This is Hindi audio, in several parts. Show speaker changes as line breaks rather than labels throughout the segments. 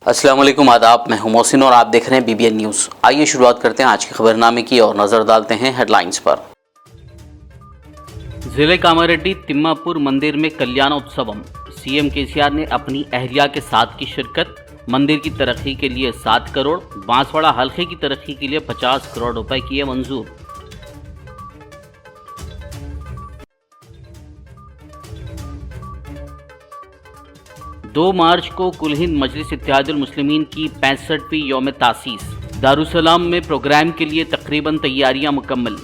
अस्सलाम वालेकुम, आदाब। मैं हूं मोहसिन और आप देख रहे हैं बीबीएन न्यूज़। आइए शुरुआत करते हैं आज के खबरनामे की और नजर डालते हैं हेडलाइंस पर। जिले कामारेड्डी तिम्मापुर मंदिर में कल्याणोत्सवम। सीएम केसीआर ने अपनी अहलिया के साथ की शिरकत। मंदिर की तरक्की के लिए 7 करोड़, बांसवाड़ा हल्के की तरक्की के लिए 50 करोड़ रुपए किए मंजूर। दो मार्च को कुल हिंद मजलिस इत्तेहादुल मुस्लिमीन की 65वीं यौम तासीस। दारुसलाम में प्रोग्राम के लिए तकरीबन तैयारियां मुकम्मल।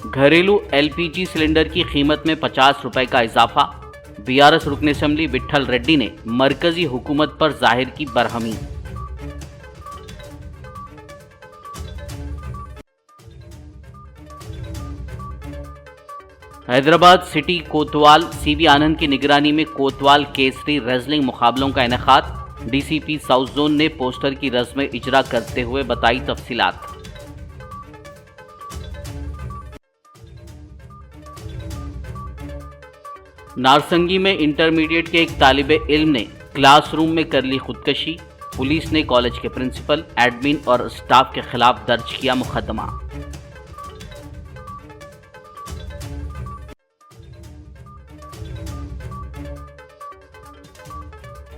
घरेलू एलपीजी सिलेंडर की कीमत में 50 रुपए का इजाफा। बीआरएस रुकन असेंबली विट्ठल रेड्डी ने मरकजी हुकूमत पर जाहिर की बरहमी। हैदराबाद सिटी कोतवाल सीवी आनंद की निगरानी में कोतवाल केसरी रेसलिंग मुकाबलों का इनेकाद। डीसीपी साउथ जोन ने पोस्टर की रस्म इजरा करते हुए बताई तफसीलात। नारसंगी में इंटरमीडिएट के एक तालिबे इल्म ने क्लासरूम में कर ली खुदकशी। पुलिस ने कॉलेज के प्रिंसिपल, एडमिन और स्टाफ के खिलाफ दर्ज किया मुकदमा।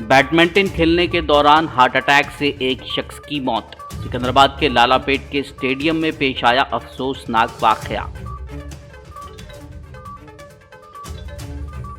बैडमिंटन खेलने के दौरान हार्ट अटैक से एक शख्स की मौत। सिकंदराबाद के लालापेट के स्टेडियम में पेश आया अफसोसनाक वाकया।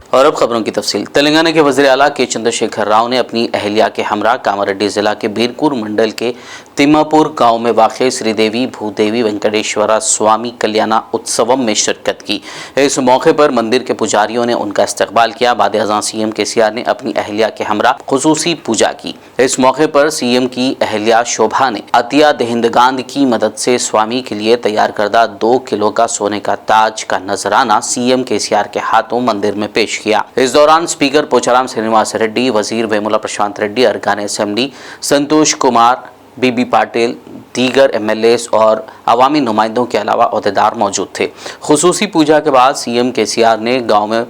और अब खबरों की तफसील। तेलंगाना के वज़ीर आला के चंद्रशेखर राव ने अपनी अहलिया के हमरा कामारेड्डी जिला के बीरकुर मंडल के तिम्मापुर गांव में वाक़ श्रीदेवी भूदेवी वेंकटेश्वरा स्वामी कल्याणा उत्सवम में शिरकत की। इस मौके पर मंदिर के पुजारियों ने उनका इस्तकबाल किया। बाद अज़ां सीएम केसीआर ने अपनी अहलिया के हमरा खुसूसी पूजा की। इस मौके पर सीएम की अहलिया शोभा ने अतिया दहिंदगान की मदद से स्वामी के लिए तैयार करदा 2 किलो का सोने का ताज का नजराना सीएम केसीआर के हाथों मंदिर में पेश किया। इस दौरान स्पीकर पोचाराम श्रीनिवास रेड्डी, वजीर वेमुला प्रशांत रेड्डी, अरकान असेंबली संतोष कुमार, बीबी पाटिल, दीगर एमएलएस और अवामी नुमाइंदों के अलावा अहदेदार मौजूद थे। खुसूसी पूजा के बाद सीएम केसीआर ने गाँव में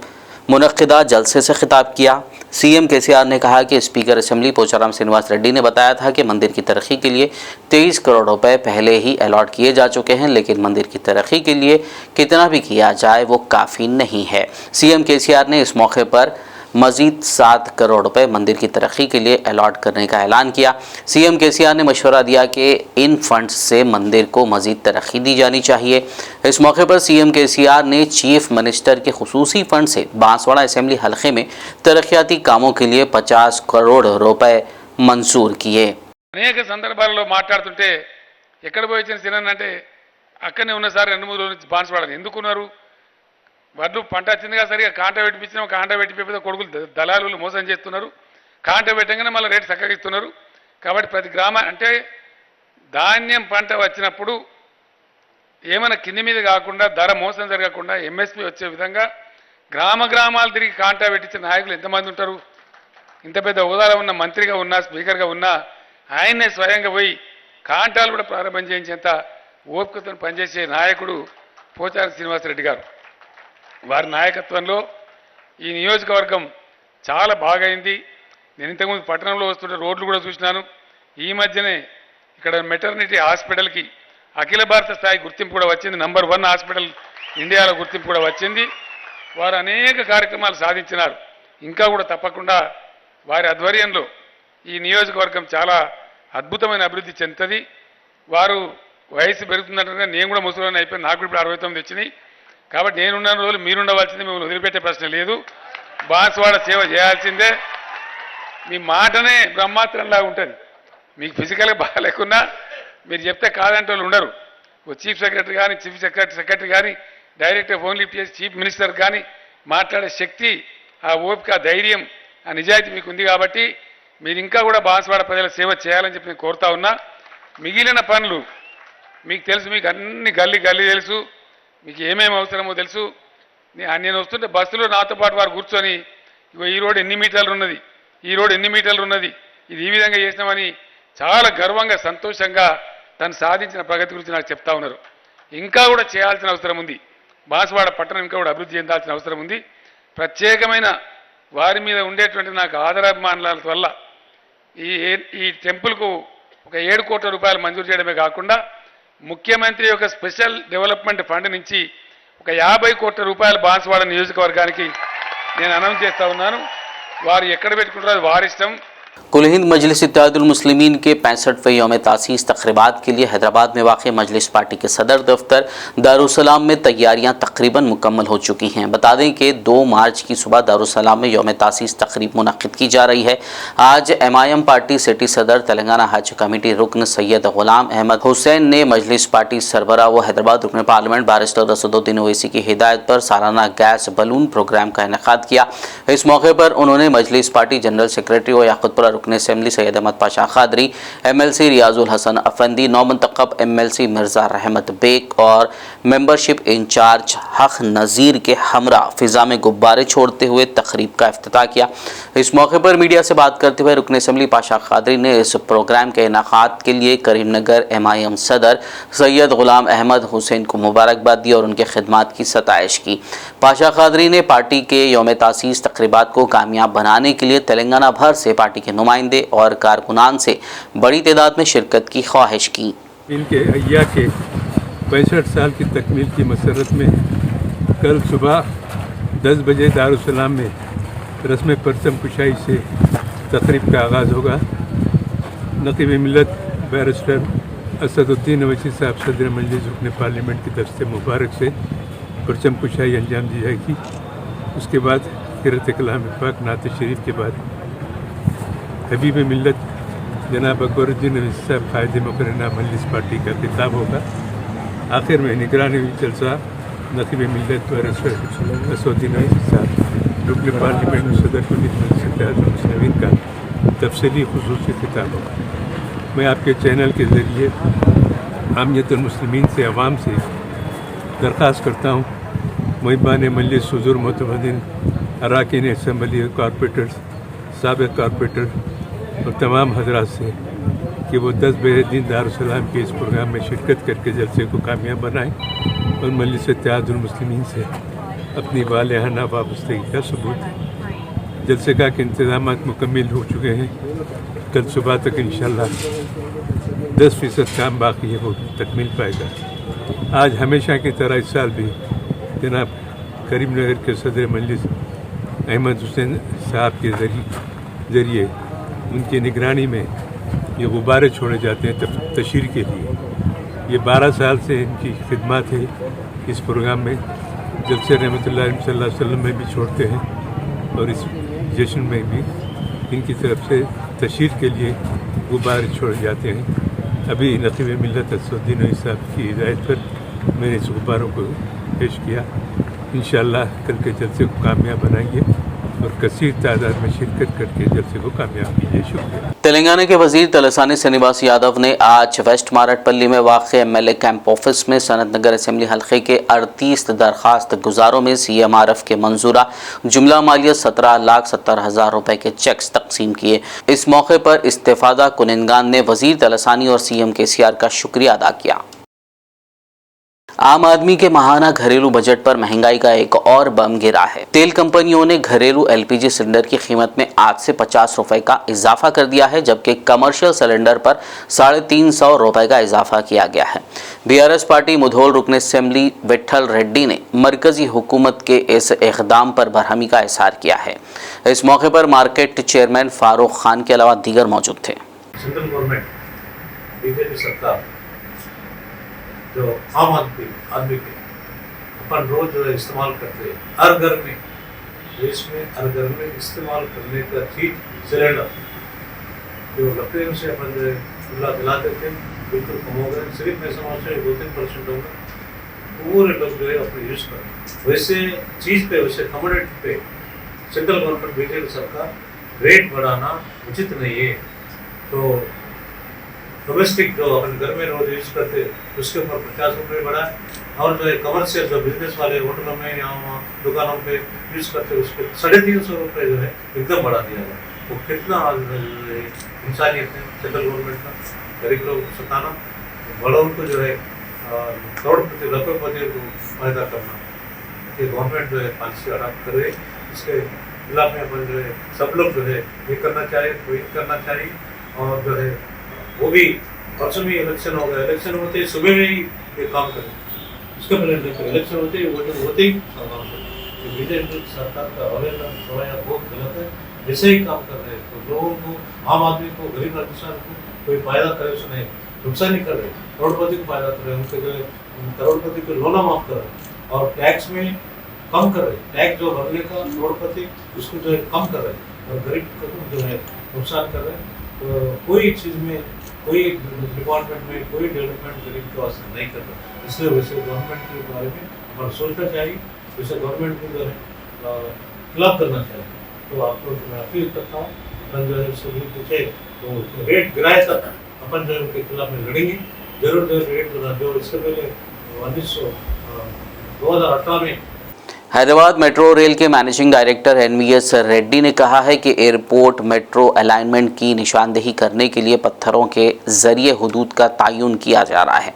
मुनक्किदा जलसे से खिताब किया। सीएम केसीआर ने कहा कि स्पीकर असेंबली पोचाराम श्रीनिवास रेड्डी ने बताया था कि मंदिर की तरक्की के लिए 23 करोड़ रुपए पहले ही अलॉट किए जा चुके हैं, लेकिन मंदिर की तरक्की के लिए कितना भी किया जाए वो काफ़ी नहीं है। सीएम केसीआर ने इस मौके पर मजीद 7 करोड़ रुपए मंदिर की तरक्की के लिए अलॉट करने का ऐलान किया। सीएम केसीआर ने मशवरा दिया कि इन फंड्स से मंदिर को मजीद तरक्की दी जानी चाहिए। इस मौके पर सीएम केसीआर ने चीफ मिनिस्टर के खुसूसी फंड से बांसवाड़ा असेंबली हलके में तरक्याती कामों के लिए 50 करोड़ रुपए मंजूर किए।
అనేక సందర్భాల్లో మాట్లాడుతుంటే ఎక్కడ పోయి వచ్చిన సినన్నంటే అక్కడనే ఉన్న సార్ 2-3 రోజుల నుంచి బాన్స్వాడని ఎందుకున్నారు? వడ్లు పంట వచ్చిందిగా సరిగా కాంట పెట్టిపించినా కాంట పెట్టిపోతే కొడుకులు దళారులు మోసం చేస్తున్నారు. కాంట పెట్టగానే మళ్ళీ రేటు చక్కగా ఇస్తున్నారు. కాబట్టి ప్రతి అంటే ధాన్యం పంట వచ్చినప్పుడు ఏమైనా కింది మీద కాకుండా ధర మోసం జరగకుండా ఎంఎస్పీ వచ్చే విధంగా గ్రామాలు తిరిగి కాంట పెట్టించిన నాయకులు ఎంతమంది ఉంటారు? ఇంత పెద్ద హోదాలో ఉన్న మంత్రిగా ఉన్నా, స్పీకర్గా ఉన్నా ఆయన్నే స్వయంగా పోయి కాంటాలు కూడా ప్రారంభం చేయించేంత ఓపికతో పనిచేసే నాయకుడు పోచారం శ్రీనివాసరెడ్డి గారు. వారి నాయకత్వంలో ఈ నియోజకవర్గం చాలా బాగైంది. నేను ఇంతకుముందు పట్టణంలో వస్తుంటే రోడ్లు కూడా చూసినాను. ఈ మధ్యనే ఇక్కడ మెటర్నిటీ హాస్పిటల్కి అఖిల భారత స్థాయి గుర్తింపు కూడా వచ్చింది. నంబర్ 1 హాస్పిటల్ ఇండియాలో గుర్తింపు కూడా వచ్చింది. వారు అనేక కార్యక్రమాలు సాధించినారు. ఇంకా కూడా తప్పకుండా వారి ఆధ్వర్యంలో ఈ నియోజకవర్గం చాలా అద్భుతమైన అభివృద్ధి చెందుతుంది. వారు వయసు పెరుగుతుందంటే నేను కూడా ముసలిని అయిపోయి నాకు ఇప్పుడు 69 వచ్చినాయి. కాబట్టి నేనున్న రోజులు మీరుండవలసిందే, మిమ్మల్ని వదిలిపెట్టే ప్రశ్న లేదు. బాన్స్వాడ సేవ చేయాల్సిందే. మీ మాటనే బ్రహ్మాస్త్రంలాగా ఉంటుంది. మీకు ఫిజికల్గా బాగా లేకున్నా మీరు చెప్తే కాదంటే వాళ్ళు ఉండరు. ఓ చీఫ్ సెక్రటరీ కానీ, చీఫ్ సెక్రటరీ కానీ డైరెక్ట్గా ఫోన్ లిఫ్ట్ చేసి చీఫ్ మినిస్టర్ కానీ మాట్లాడే శక్తి, ఆ ఓపిక, ఆ ధైర్యం, ఆ నిజాయితీ మీకు ఉంది. కాబట్టి మీరు ఇంకా కూడా బాన్స్వాడ ప్రజల సేవ చేయాలని చెప్పి నేను కోరుతా ఉన్నా. మిగిలిన పనులు మీకు తెలుసు, మీకు అన్ని గల్లీ తెలుసు, మీకు ఏమేమి అవసరమో తెలుసు. నేను వస్తుంటే బస్సులో నాతో పాటు వారు కూర్చొని ఈ రోడ్ ఎన్ని మీటర్లు ఉన్నది, ఈ రోడ్ ఎన్ని మీటర్లు ఉన్నది, ఇది ఈ విధంగా చేసినామని చాలా గర్వంగా సంతోషంగా తను సాధించిన ప్రగతి గురించి నాకు చెప్తా ఉన్నారు. ఇంకా కూడా చేయాల్సిన అవసరం ఉంది. బాన్స్వాడ పట్టణం ఇంకా కూడా అభివృద్ధి చెందాల్సిన అవసరం ఉంది. ప్రత్యేకమైన వారి మీద ఉండేటువంటి నాకు ఆదరాభిమానాల వల్ల ఈ టెంపుల్కు ఒక 7 కోట్ల రూపాయలు మంజూరు చేయడమే కాకుండా ముఖ్యమంత్రి యొక్క స్పెషల్ డెవలప్మెంట్ ఫండ్ నుంచి ఒక 50 కోట్ల రూపాయలు బాన్స్వాడ నియోజకవర్గానికి నేను అనౌన్స్ చేస్తా ఉన్నాను. వారు ఎక్కడ పెట్టుకుంటారో అది వారి ఇష్టం.
कुल हिंद मजलिस इत्तेहादुल मुस्लिमीन के 65वें यौम तासीस तकरीबात के लिए हैदराबाद में वाक़ मजलिस पार्टी के सदर दफ्तर दारुसलाम में तैयारियां तकरीबन मुकम्मल हो चुकी हैं। बता दें कि 2 मार्च की सुबह दारुसलाम में यौम तासीस तकरीब मुनक़्क़िद की जा रही है। आज MIM पार्टी सिटी सदर तेलंगाना हज कमेटी रुकन सैयद ग़ुलाम अहमद हुसैन ने मजलिस पार्टी सरबराह व हैदराबाद रुकन पार्लियामेंट बैरिस्टर असदुद्दीन ओवैसी की हिदायत पर सालाना गैस बलून प्रोग्राम का इनेकाद किया। इस मौके पर उन्होंने मजलिस पार्टी जनरल सेक्रेटरी व याकुतपुरा रुकन असेंबली सैयद अहमद पाशा खादरी, MLC रियाजुल हसन अफंदी, नौमंतखब MLC मिर्ज़ा रहमत बेग और मेंबरशिप इंचार्ज हक नज़ीर के हमरा फ़िज़ा में गुब्बारे छोड़ते हुए तकरीब का इफ्तिताह किया। इस मौके पर मीडिया से बात करते हुए रुकन असेंबली पाशा खादरी ने इस प्रोग्राम के इनेकाद के लिए करीमनगर MIM सदर सैयद ग़ुलाम अहमद हुसैन को मुबारकबाद दी और उनके खिदमात की सताइश की। पाशा खादरी ने पार्टी के यौम तासीस तकरीबात को कामयाब बनाने के लिए तेलंगाना भर से पार्टी के नुमाइंदे और कारकुनान से बड़ी तादाद में शिरकत की ख्वाहिश की।
इनके अय्या के 65 साल की तकमील की मसरत में कल सुबह 10 बजे दारुसलाम में रस्म परचम कुशाई से तकरीब का आगाज़ होगा। नक़ीब मिल्लत बैरिस्टर असदुद्दीन ओवैसी साहब सदर मजलिस रुकन पार्लियामेंट की तरफ से मुबारक से परचम कुशाई अंजाम दी जाएगी। उसके बाद क़िरात कलाम पाक नात शरीफ के बाद हबीब मिल्लत जनाब अकबरुद्दीन ओवैसी साहब कायद मुकर्रर मजलिस पार्टी का खिताब होगा। आखिर में निगरानी जलसा नक़ीब मिल्लत बैरिस्टर असदुद्दीन ओवैसी साहब रुकन पार्लियामेंट सदर मजलिस इत्तेहादुल मुस्लिमीन का तफसीली खुसूसी खिताब होगा। मैं आपके चैनल के ज़रिए आमियतुल मुस्लिमीन से अवाम से दरख्वास्त करता हूँ, मुहिबान मजलिस हुज़ूर मुतमद्दिन अरकान असम्बली कॉरपोरेटर्स, साबिक़ कॉरपोरेटर और तमाम हजरात से कि वो 10 बजे दिन दारुसलाम के इस प्रोग्राम में शिरकत करके जलसे को कामयाब बनाएं और मजलिस इत्तेहादुल मुस्लिमीन से अपनी वालिहाना वाबस्तगी का सबूत दें। जलसे का के इंतज़ाम मुकम्मल हो चुके हैं। कल सुबह तक इंशाअल्लाह 10% काम बाकी है, वो तकमील पाएगा। आज हमेशा की तरह इस साल भी जनाब करीमनगर के सदर मजलिस अहमद हुसैन साहब के ज़रिए उनकी निगरानी में ये गुब्बारे छोड़े जाते हैं तशहीर के लिए। ये 12 साल से इनकी खिदमत है। इस प्रोग्राम में जलसे रहमतुल्लाह सल्लल्लाहु अलैहि वसल्लम में भी छोड़ते हैं और इस जश्न में भी इनकी तरफ से तशहीर के लिए गुब्बारे छोड़े जाते हैं। अभी नक़ीब मिल्लत असदुद्दीन ओवैसी साहब की हिदायत पर मैंने इस गुब्बारों को पेश किया। इंशाअल्लाह कल के जलसे को कामयाब बनाएंगे और कसीर तादाद में शिरकत करके जलसे को कामयाब कीजिए। शुक्रिया।
तेलंगाना के वजीर तलसानी श्रीनिवास यादव ने आज वेस्ट मारटपल्ली में वाक़ MLA कैंप ऑफिस में सनत नगर असेंबली हल्के के 38 दरख्वास्त गुजारों में CMRF के मंजूरा जुमला मालियत 17,70,000 रुपए के चेक्स तकसीम किए। इस मौके पर इस्तेफादा कुनिंदगान ने वजीर तलसानी और CM KCR का शुक्रिया अदा किया। आम आदमी के माहाना घरेलू बजट पर महंगाई का एक और बम गिरा है। तेल कंपनियों ने घरेलू LPG सिलेंडर की कीमत में आज से 50 रुपए का इजाफा कर दिया है, जबकि कमर्शियल सिलेंडर पर 350 रुपए का इजाफा किया गया है। BRS पार्टी मुधोल रुकन असेंबली विठल रेड्डी ने मरकजी हुकूमत के इस इक़दाम पर बरहमी का इजहार किया है। इस मौके पर मार्केट चेयरमैन फारूक खान के अलावा दीगर मौजूद थे।
सेंट्रल गवर्नमेंट बीजेपी सरकार जो आम आदमी के अपन रोज जो है इस्तेमाल करते हैं हर घर में, देश में हर घर में इस्तेमाल करने का चीज सिलेंडर जो लकड़ियों से अपन जो है चूल्हा जला देते हैं, बिल्कुल कम हो गए। सिर्फ मैं समझता हूँ 2-3% होगा, पूरे लोग जो है अपने यूज़ करें। वैसे चीज़ पे, वैसे कमोडिटी पे सेंट्रल गवर्नमेंट बीजेपी सरकार रेट बढ़ाना उचित नहीं है। तो डोमेस्टिक जो अपन घर में रोज यूज़ करते उसके ऊपर 50 रुपये बढ़ाए और जो है कमर्शियल जो बिजनेस वाले होटलों में या दुकानों पे यूज़ करते उसके 350 रुपये जो है एकदम बढ़ा दिया गया। वो कितना इंसानियत है सेंट्रल गवर्नमेंट का, गरीब लोग को सताना, बड़ों को जो है करोड़पति लखोपति को फायदा करना, कि गवर्नमेंट जो है पॉलिसी अडॉप्ट करे। इसके खिलाफ में अपन जो है सब लोग जो है ये करना चाहिए, ट्वीट करना चाहिए। और जो है वो भी परसों भी इलेक्शन हो गया, इलेक्शन होते ही सुबह में ही ये काम करें, उसके पहले इलेक्शन होते ही होते ही काम करें। बीजेपी सरकार का रवैया बहुत गलत है, ऐसे ही काम कर रहे हैं तो लोगों को, आम आदमी को, गरीब इंसान को कोई फायदा करे उसने नुकसान नहीं कर रहे, करोड़पति को फायदा कर रहे हैं, उनके जो करोड़पति को लोना माफ कर रहे हैं और टैक्स में कम कर रहे हैं, टैक्स जो भरने का करोड़पति उसको जो है कम कर रहे हैं और गरीब को जो है नुकसान कर रहे हैं। तो कोई चीज़ में, कोई डिपार्टमेंट में कोई डेवलपमेंट गरीब के वास्ते नहीं कर रहा, इसलिए वैसे गवर्नमेंट के बारे में हमें सोचना चाहिए, वैसे गवर्नमेंट को जो है खिलाफ करना चाहिए। तो आप लोग मैं अपील करता हूँ, अपन जो है सभी पूछे तो रेट गिराए तक अपन जो है उनके खिलाफ में लड़ेंगे जरूर। जो रेट जो इससे पहले 2018 में
हैदराबाद मेट्रो रेल के मैनेजिंग डायरेक्टर एनवीएस रेड्डी ने कहा है कि एयरपोर्ट मेट्रो अलाइनमेंट की निशानदेही करने के लिए पत्थरों के जरिए हुदूद का तयन किया जा रहा है।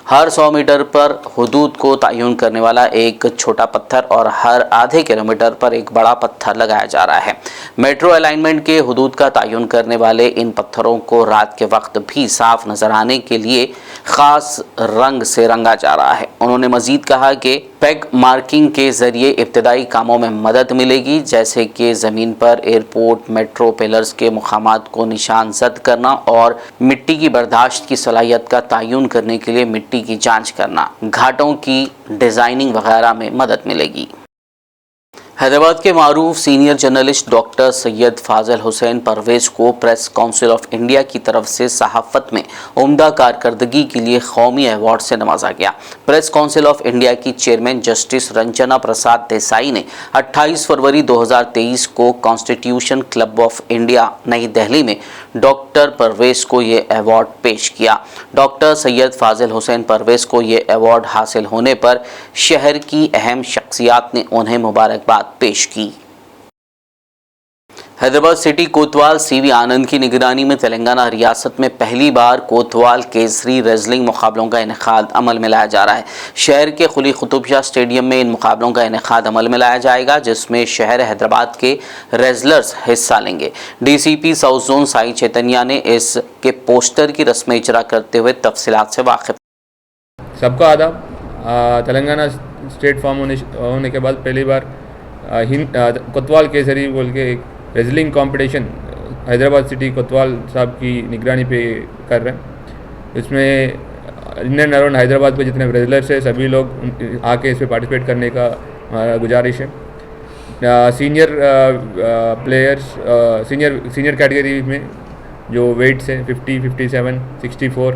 हर 100 मीटर पर हुदूद को तयन करने वाला एक छोटा पत्थर और हर आधे किलोमीटर पर एक बड़ा पत्थर लगाया जा रहा है। मेट्रो अलाइनमेंट के हुदूद का तयन करने वाले इन पत्थरों को रात के वक्त भी साफ नजर आने के लिए खास रंग से रंगा जा रहा है। उन्होंने मजीद कहा कि पेग मार्किंग के जरिए इब्तदाई कामों में मदद मिलेगी, जैसे कि ज़मीन पर एयरपोर्ट मेट्रो पिलर्स के मुकामात को निशान जद करना और मिट्टी की बर्दाश्त की सलाहियत का तयन करने के लिए मिट्टी की जांच करना। घाटों की डिज़ाइनिंग वगैरह में मदद मिलेगी। हैदराबाद के मारूफ सीनियर जर्नलिस्ट डॉक्टर सैयद फाजिल हुसैन परवेज़ को प्रेस काउंसिल ऑफ इंडिया की तरफ से सहाफ़त में उम्दा कारकर्दगी के लिए कौमी अवार्ड से नवाजा गया। प्रेस काउंसिल ऑफ इंडिया की चेयरमैन जस्टिस रंजना प्रसाद देसाई ने 28 फरवरी 2023 को कॉन्स्टिट्यूशन क्लब ऑफ इंडिया नई दिल्ली में डॉक्टर परवेज़ को ये अवार्ड पेश किया। डॉक्टर सैयद फाजिल हुसैन परवेज़ को ये अवार्ड हासिल होने पर शहर की अहम शख्सियात ने उन्हें मुबारकबाद पेश की। हैदराबाद सिटी कोतवाल सीवी आनंद की निगरानी में तेलंगाना रियासत में पहली बार कोतवाल केसरी रेसलिंग मुकाबलों का इनेकाद अमल में लाया जा रहा है। शहर के कुली कुतुब शाह स्टेडियम में इन मुकाबलों का इनेकाद अमल में लाया जाएगा, जिसमें शहर हैदराबाद के रेसलर्स हिस्सा लेंगे। DCP south zone Sai Chaitanya ने इसके पोस्टर की रस्म इजरा करते हुए तफसीलात से वाकिफ।
सबका आदाब। तेलंगाना स्टेट फॉर्म होने के बाद पहली बार कोतवाल केसरी बोल के एक रेसलिंग कंपटीशन हैदराबाद सिटी कोतवाल साहब की निगरानी पे कर रहे हैं। इसमें इन एंड अराउंड हैदराबाद पे जितने रेसलर्स हैं सभी लोग आके इस पर पार्टिसिपेट करने का हमारा गुजारिश है। सीनियर प्लेयर्स सीनियर कैटेगरी में जो वेट्स हैं 50, 57, 64,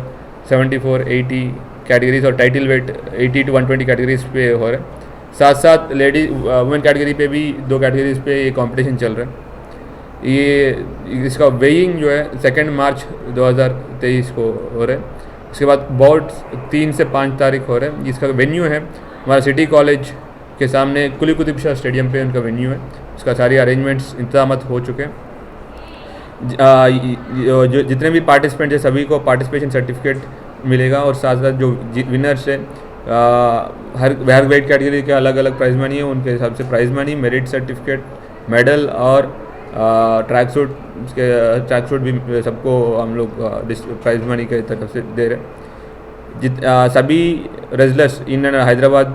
74, 80 कैटेगरीज और टाइटल वेट 80 to 120 कैटेगरीज पे हो रहे हैं। साथ साथ लेडीज वुमेन कैटेगरी पे भी 2 कैटेगरीज पे ये कंपटीशन चल रहा है। ये इसका वेइंग जो है 2 मार्च 2023 को हो रहा है। इसके बाद बोर्ड्स 3 से 5 तारीख हो रहे हैं। जिसका वेन्यू है हमारा सिटी कॉलेज के सामने कुली कुतुब शाह स्टेडियम पे उनका वेन्यू है। उसका सारी अरेंजमेंट्स इंतजाम हो चुके हैं। जो जितने भी पार्टिसिपेंट हैं सभी को पार्टिसिपेशन सर्टिफिकेट मिलेगा और साथ साथ जो विनर्स है हर वेट कैटेगरी के अलग अलग प्राइज मनी है, उनके हिसाब से prize money, merit certificate, medal और ट्रैक सूट भी सबको हम लोग प्राइज मनी के तरफ से दे रहे हैं। सभी wrestlers in Hyderabad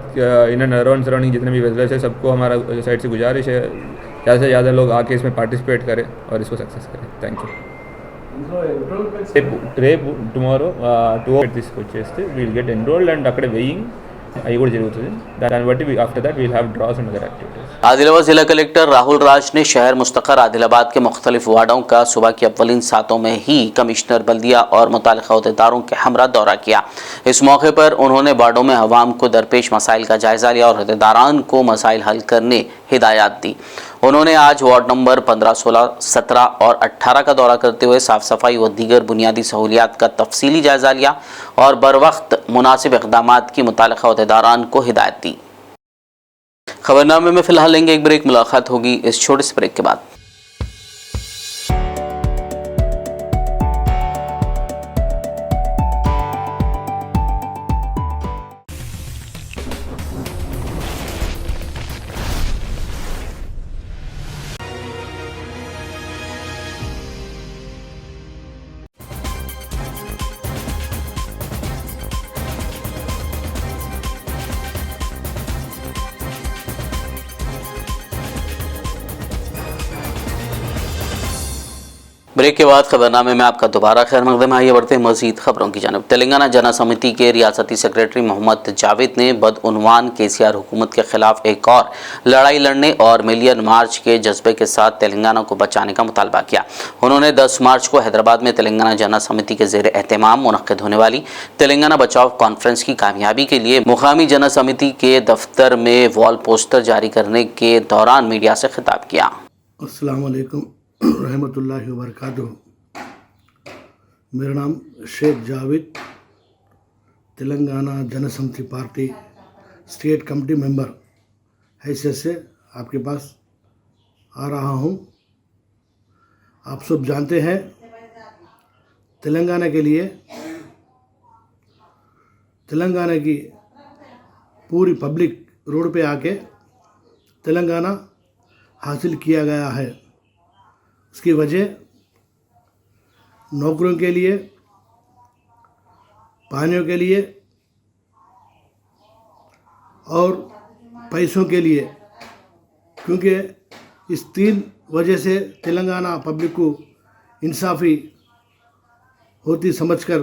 in and around surrounding जितने भी रेसलर्स है सबको हमारा साइड से गुजारिश है ज़्यादा से ज़्यादा लोग आके इसमें पार्टिसिपेट करें और इसको सक्सेस करें। Thank you. రేపు టుమారో 2 తీసుకొచ్చేస్తే వీల్ గెట్ ఎన్రోల్డ్ అండ్ అక్కడ వెయింగ్ అవి కూడా జరుగుతుంది। దాన్ని బట్టి after that we'll have draws and other activities.
Adilabad जिला कलेक्टर राहुल राज ने शहर मुस्तकर आदिलाबाद के मुख्तलिफ वार्डों का सुबह की अव्वलीन सातों में ही कमिश्नर बल्दिया और मुतालिका अहदेदारों के हमरा दौरा किया। इस मौके पर उन्होंने वार्डों में अवाम को दरपेश मसाइल का जायजा लिया और अहदेदारान को मसाइल हल करने हिदायत दी। उन्होंने आज वार्ड नंबर 15, 16, 17 और 18 का दौरा करते हुए साफ़ सफाई व दीगर बुनियादी सहूलियात का तफसीली जायजा लिया और बर वक्त मुनासिब इक़दामात की मुतालिका अहदेदारान को हिदायत दी। खबरनामे में फ़िलहाल लेंगे एक ब्रेक। मुलाकात होगी इस छोटे से ब्रेक के बाद। ब्रेक के बाद खबरनामे में आपका दोबारा खैर मकदम है। आइए बढ़ते हैं मजीद खबरों की जानिब। तेलंगाना जना समिति के रियासती सेक्रेटरी मोहम्मद जावेद ने बदउनवान केसीआर हुकूमत के खिलाफ एक और लड़ाई लड़ने और मिलियन मार्च के जज्बे के साथ तेलंगाना को बचाने का मुतालबा किया। उन्होंने 10 मार्च को हैदराबाद में तेलंगाना जना समिति के ज़ेर एहतमाम मुनक्किद होने वाली तेलंगाना बचाव कॉन्फ्रेंस की कामयाबी के लिए मुकामी जना समिति के दफ्तर में वॉल पोस्टर जारी करने के दौरान मीडिया से खिताब किया।
अस्सलाम वालेकुम रहमतुल्लाहि व बरकातुहू। मेरा नाम Sheikh Javed, Telangana Jana Samithi party state committee member हैसियत से आपके पास आ रहा हूँ। आप सब जानते हैं तेलंगाना के लिए तेलंगाना की पूरी पब्लिक रोड पे आके तेलंगाना हासिल किया गया है। उसकी वजह नौकरियों के लिए, पानियों के लिए और पैसों के लिए, क्योंकि इस 3 वजह से तेलंगाना पब्लिक को इंसाफ़ी होती समझकर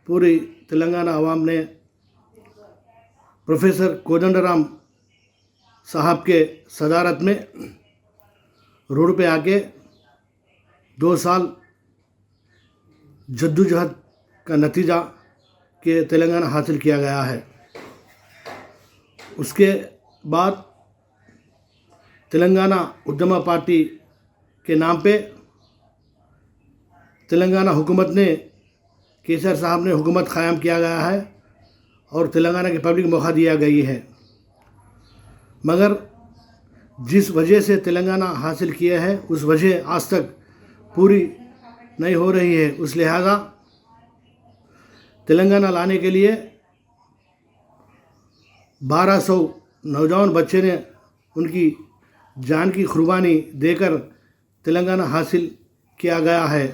पूरी तेलंगाना आवाम ने प्रोफेसर कोदंडराम साहब के सदारत में रोड पे आके 2 साल जद्दोजहद का नतीजा के तेलंगाना हासिल किया गया है। उसके बाद तेलंगाना उद्यमा पार्टी के नाम पे तेलंगाना हुकूमत ने केसीआर साहब ने हुकूमत क़ायम किया गया है और तेलंगाना की पब्लिक मौका दिया गई है। मगर जिस वजह से तेलंगाना हासिल किया है उस वजह आज तक पूरी नहीं हो रही है। उस लिहाजा तेलंगाना लाने के लिए 1200 नौजवान बच्चे ने उनकी जान की कुर्बानी देकर तेलंगाना हासिल किया गया है।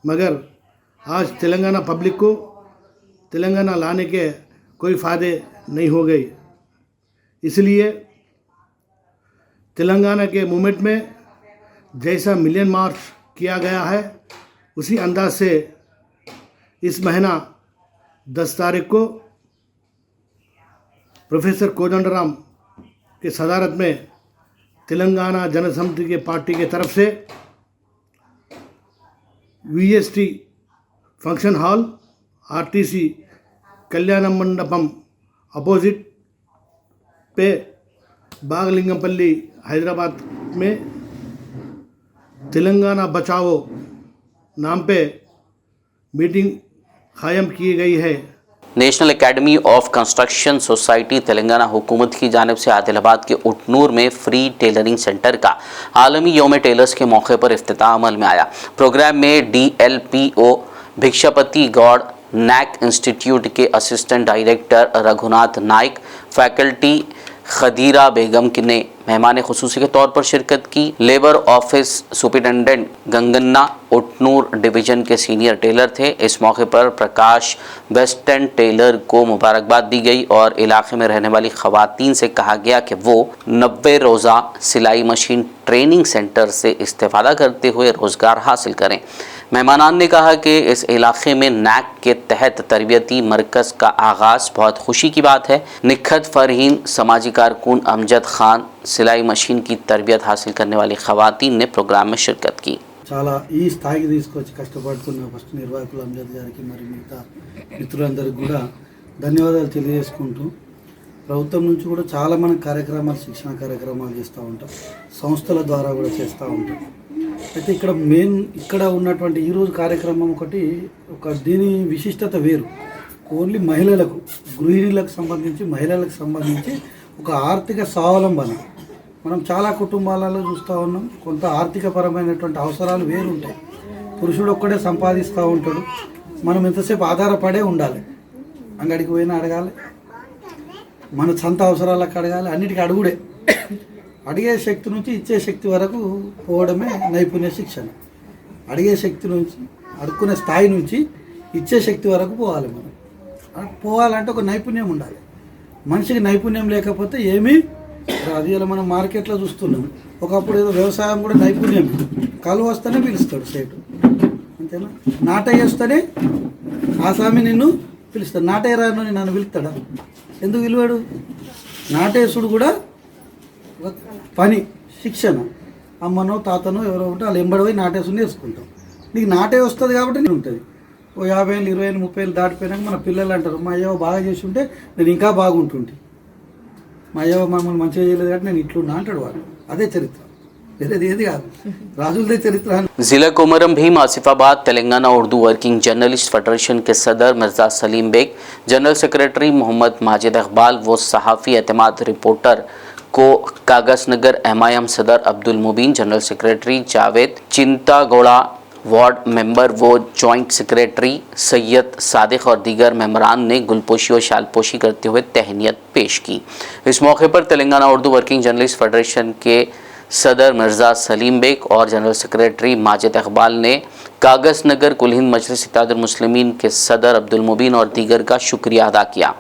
मगर आज तेलंगाना पब्लिक को तेलंगाना लाने के कोई फ़ायदे नहीं हो गए। इसलिए तेलंगाना के मूवमेंट में जैसा मिलियन मार्च किया गया है उसी अंदाज से इस महीना 10 तारीख को प्रोफेसर कोदंडराम के सदारत में तेलंगाना जनसमिति के पार्टी के तरफ से VST फंक्शन हॉल RTC कल्याण मंडपम अपोजिट पे बागलिंगमपल्ली हैदराबाद में तेलंगाना बचाओ नाम पे मीटिंग कायम की गई है।
National academy of construction society Telangana हुकूमत की जानिब से आदिलाबाद के उटनूर में फ्री टेलरिंग सेंटर का आलमी योम टेलर्स के मौके पर इफ्तिताह अमल में आया। प्रोग्राम में DLPO Bhikshapathi Goud, NAC institute के assistant director Raghunath Naik, faculty Khadeera Begum ने मेहमान खुसूसी के तौर पर शिरकत की। Labour office superintendent Ganganna Utnoor division के सीनियर टेलर थे। इस मौके पर प्रकाश वेस्टर्न टेलर को मुबारकबाद दी गई और इलाके में रहने वाली ख़वातीन से कहा गया कि वो 90 रोज़ा सिलाई मशीन ट्रेनिंग सेंटर से इस्तेफ़ादा करते हुए रोज़गार हासिल करें। मेहमानान ने कहा कि इस इलाके में NAC के तहत तरबियती मरकज़ का आगाज़ बहुत खुशी की बात है। निखत फ़रहीन, समाजी कारकुन अमजद खान, सिलाई मशीन की तरबियत हासिल करने वाली ख़वातीन ने प्रोग्राम में शिरकत की।
చాలా ఈ స్థాయికి తీసుకొచ్చి కష్టపడుతున్న ఫస్ట్ నిర్వాహకులు అమ్జద్ గారికి మరి మిగతా మిత్రులందరికీ కూడా ధన్యవాదాలు తెలియజేసుకుంటూ ప్రభుత్వం నుంచి కూడా చాలా మన కార్యక్రమాలు శిక్షణ కార్యక్రమాలు చేస్తూ ఉంటాం, సంస్థల ద్వారా కూడా చేస్తూ ఉంటాం. అయితే ఇక్కడ మెయిన్ ఇక్కడ ఉన్నటువంటి ఈరోజు కార్యక్రమం ఒకటి దీని విశిష్టత వేరు. ఓన్లీ మహిళలకు, గృహిణులకు సంబంధించి, మహిళలకు సంబంధించి ఒక ఆర్థిక స్వావలంబన. మనం చాలా కుటుంబాలలో చూస్తూ ఉన్నాం, కొంత ఆర్థికపరమైనటువంటి అవసరాలు వేరు ఉంటాయి. పురుషుడు ఒక్కడే సంపాదిస్తూ ఉంటాడు, మనం ఎంతసేపు ఆధారపడే ఉండాలి. అంగడికి పోయినా అడగాలి, మన సొంత అవసరాలకు అడగాలి, అన్నిటికీ అడుగుడే. అడిగే శక్తి నుంచి ఇచ్చే శక్తి వరకు పోవడమే నైపుణ్య శిక్షణ. అడిగే శక్తి నుంచి, అడుక్కునే స్థాయి నుంచి ఇచ్చే శక్తి వరకు పోవాలి. మనం పోవాలంటే ఒక నైపుణ్యం ఉండాలి. మనిషికి నైపుణ్యం లేకపోతే ఏమీ అది. ఇలా మనం మార్కెట్లో చూస్తున్నాం, ఒకప్పుడు ఏదో వ్యవసాయం కూడా నైపుణ్యం, కలు వస్తేనే పిలుస్తాడు సేటు, అంతేనా? నాటయ్య వస్తేనే ఆసామి నిన్ను పిలుస్తాడు. నాటయ్య రాను నన్ను పిలుస్తాడా? ఎందుకు పిలువాడు? నాటేసుడు కూడా ఒక పని, శిక్షణ. అమ్మనో తాతనో ఎవరో ఉంటే వాళ్ళు ఎంబడిపోయి నాటేసుడు నేర్చుకుంటాం. నీకు నాటే వస్తుంది కాబట్టి నేను ఉంటుంది. ఓ 50 ఏళ్ళు 20 ఏళ్ళు 30 ఏళ్ళు దాటిపోయినాక మన పిల్లలు అంటారు, మా అయ్యవ బాగా చేసి ఉంటే నేను ఇంకా బాగుంటుంటే, మా అయ్యవ మమ్మల్ని మంచిగా చేయలేదు కాబట్టి నేను ఇట్లున్నా అంటాడు వాడు. అదే చరిత్ర, వేరేది ఏది కాదు, రాజులదే చరిత్ర.
जिला Komaram Bheem Asifabad Telangana Urdu working journalist federation के सदर मिर्ज़ा सलीम बेग, जनरल सेक्रेटरी मोहम्मद माजिद इकबाल व सहाफ़ी एतमाद रिपोर्टर को कागज़नगर MIM सदर Abdul Mubeen, general secretary Javed Chintagoda, ward member व जॉइंट सेक्रेटरी सैयद सादिक और दीगर मेंबरान ने गुलपोशी और शालपोशी करते हुए तहनीत पेश की। इस मौके पर Telangana Urdu working journalist federation के सदर मिर्ज़ा सलीम बेग और जनरल सेक्रेटरी माजिद इकबाल ने कागज़नगर कुल हिंद मजलिस इत्तेहादुल मुस्लिमीन के सदर अब्दुल मुबीन और दीगर का शुक्रिया अदा किया।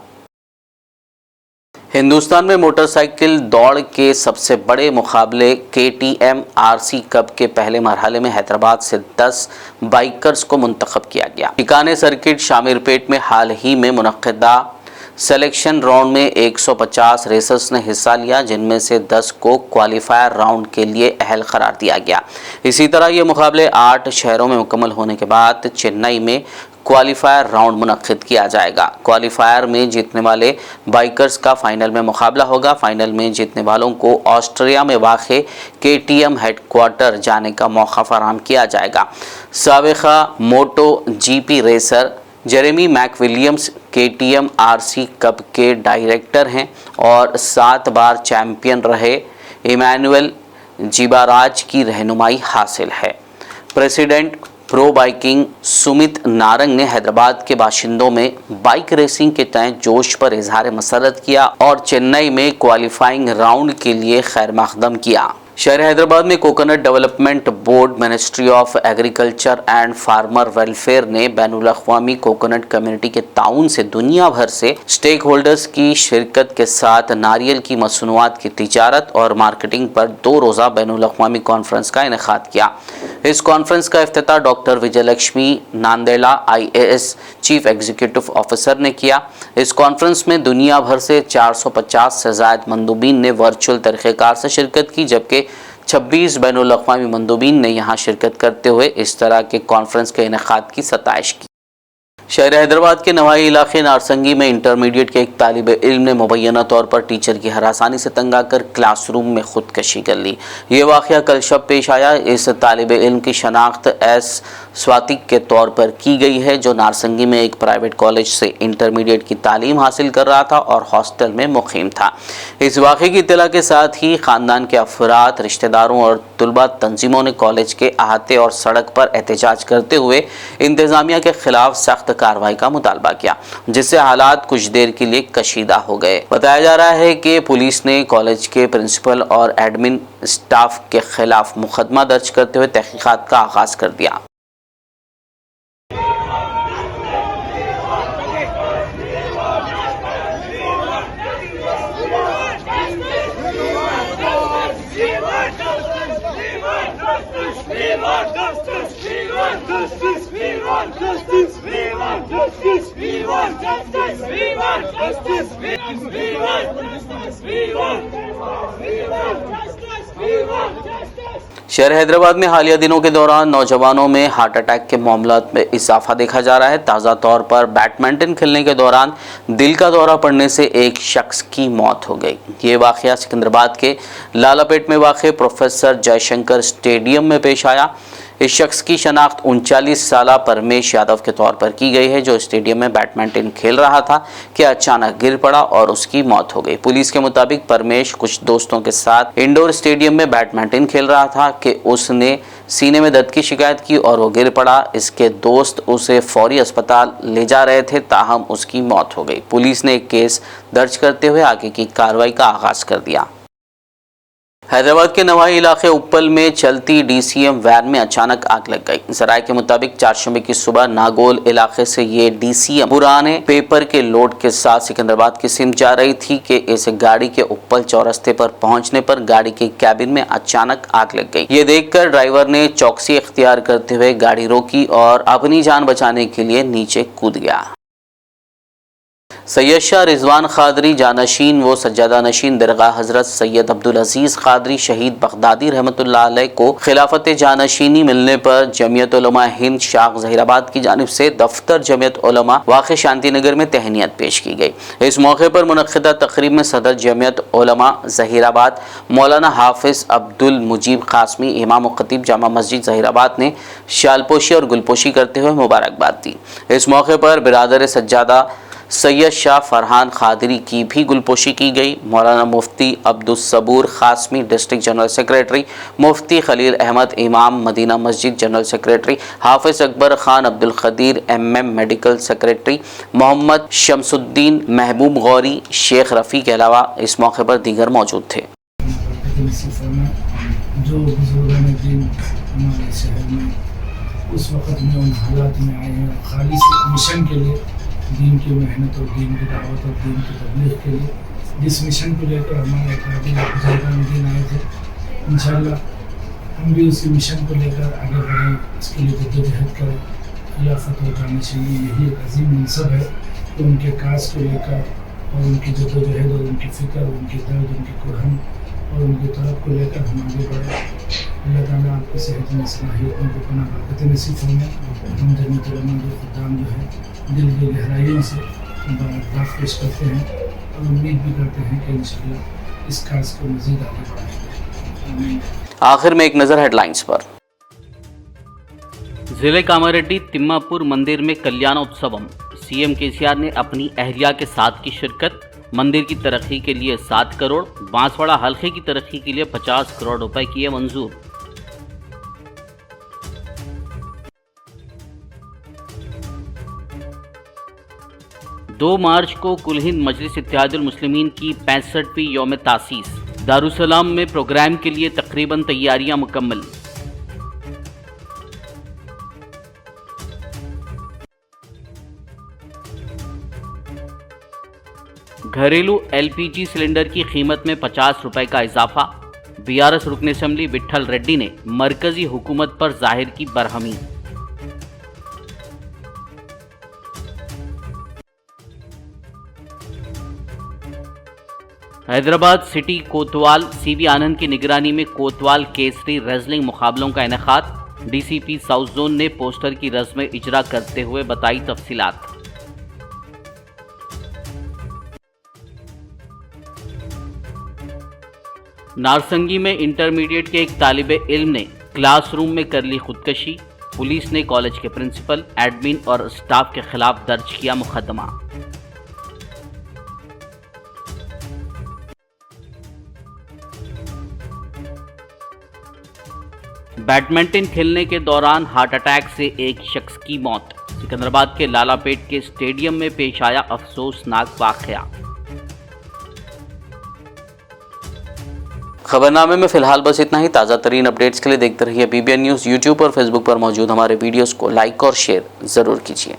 हिंदुस्तान में मोटरसाइकिल दौड़ के सबसे बड़े मुकाबले KTM RC कप के पहले मरहले में हैदराबाद से 10 बाइकर्स को मुंतखब किया गया। बीकानेर सर्किट शामिरपेट में हाल ही में मुनक्किदा सिलेक्शन राउंड में 150 रेसर्स ने हिस्सा लिया, जिनमें से 10 को क्वालिफायर राउंड के लिए अहल करार दिया गया। इसी तरह ये मुकाबले 8 शहरों में मुकम्मल होने के बाद चेन्नई में क्वालिफायर राउंड मुनक्किद किया जाएगा। क्वालिफायर में जीतने वाले बाइकर्स का फाइनल में मुकाबला होगा। फाइनल में जीतने वालों को ऑस्ट्रिया में वाक़े KTM हेडक्वार्टर जाने का मौका फराहम किया जाएगा। साबिक़ा मोटो GP racer Jeremy McWilliams KTM RC cup के डायरेक्टर हैं और 7 बार चैंपियन रहे इमैनुअल जीबाराज की रहनुमाई हासिल है। President pro biking Sumit Narang ने हैदराबाद के बाशिंदों में बाइक रेसिंग के तय जोश पर इजहार मसरत किया और चेन्नई में क्वालिफाइंग राउंड के लिए खैर मकदम किया। शहर हैदराबाद में coconut development board, ministry of agriculture and farmer welfare ने बैनुल-अक़वामी कोकोनट कम्युनिटी के ताउन से दुनिया भर से स्टेक होल्डर्स की शिरकत के साथ नारियल की मसनूआत की तिजारत और मार्केटिंग पर 2 रोज़ा बैनुल-अक़वामी कॉन्फ्रेंस का इनेकाद किया। इस कॉन्फ्रेंस का इफ्तिताह doctor Vijayalakshmi Nandela IAS chief executive officer ने किया। इस कॉन्फ्रेंस में दुनिया भर से 450 से ज़ायद मंदूबीन ने वर्चुअल तरीक़ेकार से शिरकत की, जबकि 26 बैनुल-अक़वामी मंदूबीन ने यहाँ शिरकत करते हुए इस तरह के कॉन्फ्रेंस के इनेकाद की सताइश की। शहर हैदराबाद के नवाई इलाके नारसंगी में इंटरमीडिएट के एक तालिब इल्म ने मुबैना तौर पर टीचर की हरासानी से तंग आकर क्लासरूम में खुदकशी कर ली। ये वाक़या कल शब पेश आया। इस तालिब इल्म की शनाख्त S स्वातिक के तौर पर की गई है, जो नारसंगी में एक प्राइवेट कॉलेज से इंटरमीडिएट की तालीम हासिल कर रहा था और हॉस्टल में मुक़ीम था। इस वाक़े की इत्तला के साथ ही ख़ानदान के अफराद, रिश्तेदारों और तलबा तंजीमों ने कॉलेज के अहाते और सड़क पर एहतजाज करते हुए इंतज़ामिया के ख़िलाफ़ सख्त कार्रवाई का मुतालबा किया, जिससे हालात कुछ देर के लिए कशीदा हो गए। बताया जा रहा है कि पुलिस ने कॉलेज के प्रिंसिपल और एडमिन स्टाफ के खिलाफ मुकदमा दर्ज करते हुए तहकीकात का आगाज कर दिया। शहर हैदराबाद में हालिया दिनों के दौरान नौजवानों में हार्ट अटैक के मामलात में इजाफा देखा जा रहा है। ताज़ा तौर पर बैडमिंटन खेलने के दौरान दिल का दौरा पड़ने से एक शख्स की मौत हो गई। ये वाक़या सिकंदराबाद के लालापेट में वाक़े प्रोफेसर जयशंकर स्टेडियम में पेश आया। इस शख्स की शनाख्त 39 साला परमेश यादव के तौर पर की गई है, जो स्टेडियम में बैडमिंटन खेल रहा था कि अचानक गिर पड़ा और उसकी मौत हो गई। पुलिस के मुताबिक परमेश कुछ दोस्तों के साथ इंडोर स्टेडियम में बैडमिंटन खेल रहा था कि उसने सीने में दर्द की शिकायत की और वो गिर पड़ा। इसके दोस्त उसे फौरी अस्पताल ले जा रहे थे, ताहम उसकी मौत हो गई। पुलिस ने एक केस दर्ज करते हुए आगे की कार्रवाई का आगाज कर दिया। हैदराबाद के नवाई इलाके उप्पल में चलती डीसीएम वैन में अचानक आग लग गई। जराये के मुताबिक चारशंबे की सुबह नागोल इलाके से ये डीसीएम पुराने पेपर के लोड के साथ सिकंदराबाद की सिम जा रही थी कि इस गाड़ी के उप्पल चौरस्ते पर पहुंचने पर गाड़ी के कैबिन में अचानक आग लग गई। ये देखकर ड्राइवर ने चौकसी इख्तियार करते हुए गाड़ी रोकी और अपनी जान बचाने के लिए नीचे कूद गया। सैयद शाह रिजवान खादरी जानशीन व सज्जादा नशीन दरगाह हजरत सैयद अब्दुल अजीज खादरी शहीद बगदादी रहमतुल्लाह अलैह को खिलाफत जानशीनी मिलने पर जमियत उलमा हिंद शाख जहीराबाद की जानिब से दफ्तर जमियत उलमा वाक़ शांति नगर में तहनीत पेश की गई। इस मौके पर मुनक़्क़िदा तक़रीब में सदर जमियत उलमा जहीराबाद मौलाना हाफिज़ अब्दुल मुजीब क़ासमी इमाम व ख़तीब जामा मस्जिद जहीराबाद ने शालपोशी और गुलपोशी करते हुए मुबारकबाद दी। इस मौके पर बिरादर सज्जादा सैयद शाह फरहान खादरी की भी गुलपोशी की गई। Maulana Mufti Abdul Saboor Qasmi district general secretary, Mufti Khaleel Ahmed इमाम मदीना मस्जिद general secretary, Hafiz Akbar Khan Abdul Qadeer MM medical secretary, Mohammed Shamsuddin Mahboob Ghori, Sheikh Rafi के अलावा इस मौके पर दीगर मौजूद थे।
जो बुजुर्गान दीन हमारे शहर में उस वक़्त में उन हालात में आए हैं, खालिस मिशन के लिए, दीन की मेहनत और दीन की दावत और दीन की तबलीग के लिए, जिस मिशन को लेकर हमारे बुजुर्गान दीन आए थे, इंशाअल्लाह हम भी उसी मिशन को लेकर आगे बढ़ें, इसके लिए जद्दोजहद करें। खिलाफत और जानशीनी यही एक अजीम मनसब है कि उनके काज को लेकर और उनकी जद्दोजहद और उनकी फ़िक्र, उनकी दर्द, उनकी कुरहन और उनकी तरफ को लेकर हम आगे बढ़े। अल्लाह ताला आपकी सेहत में सलाहियत में पना बरकत नसीब फरमाए। हम जमीयत उलमा के खुदाम जो है दिल की गहराइयों से मुबारकबाद पेश करते हैं और उम्मीद भी करते हैं कि इंशाअल्लाह इस काज को मज़ीद आगे बढ़ाएंगे।
आखिर में एक नज़र हेडलाइंस पर। जिले कामारेड्डी तिम्मापुर मंदिर में कल्याणोत्सवम, CM KCR ने अपनी अहलिया के साथ की शिरकत। मंदिर की तरक्की के लिए 7 करोड़, बांसवाड़ा हल्के की तरक्की के लिए 50 करोड़ रुपए किए मंजूर। दो मार्च को कुल हिंद मजलिस इत्तेहादुल मुस्लिमीन की 65वीं यौम तासीस। दारुसलाम में प्रोग्राम के लिए तकरीबन तैयारियां मुकम्मल। घरेलू LPG सिलेंडर की कीमत में 50 रुपए का इजाफा। BRS रुकन असम्बली विट्ठल रेड्डी ने मरकजी हुकूमत पर जाहिर की बरहमी। हैदराबाद सिटी कोतवाल CV आनंद की निगरानी में कोतवाल केसरी रेसलिंग मुकाबलों का इनेकाद। DCP साउथ जोन ने पोस्टर की रस्म इजरा करते हुए बताई तफसीलात। नारसंगी में इंटरमीडिएट के एक तालिबे इल्म ने क्लासरूम में कर ली खुदकशी। पुलिस ने कॉलेज के प्रिंसिपल, एडमिन और स्टाफ के खिलाफ दर्ज किया मुकदमा। बैडमिंटन खेलने के दौरान हार्ट अटैक से एक शख्स की मौत। सिकंदराबाद के लालापेट के स्टेडियम में पेश आया अफसोसनाक वाकया। खबरनामे में फिलहाल बस इतना ही। ताज़ा तरीन अपडेट्स के लिए देखते रहिए BBN न्यूज़। यूट्यूब और फेसबुक पर मौजूद हमारे वीडियोस को लाइक और शेयर ज़रूर कीजिए।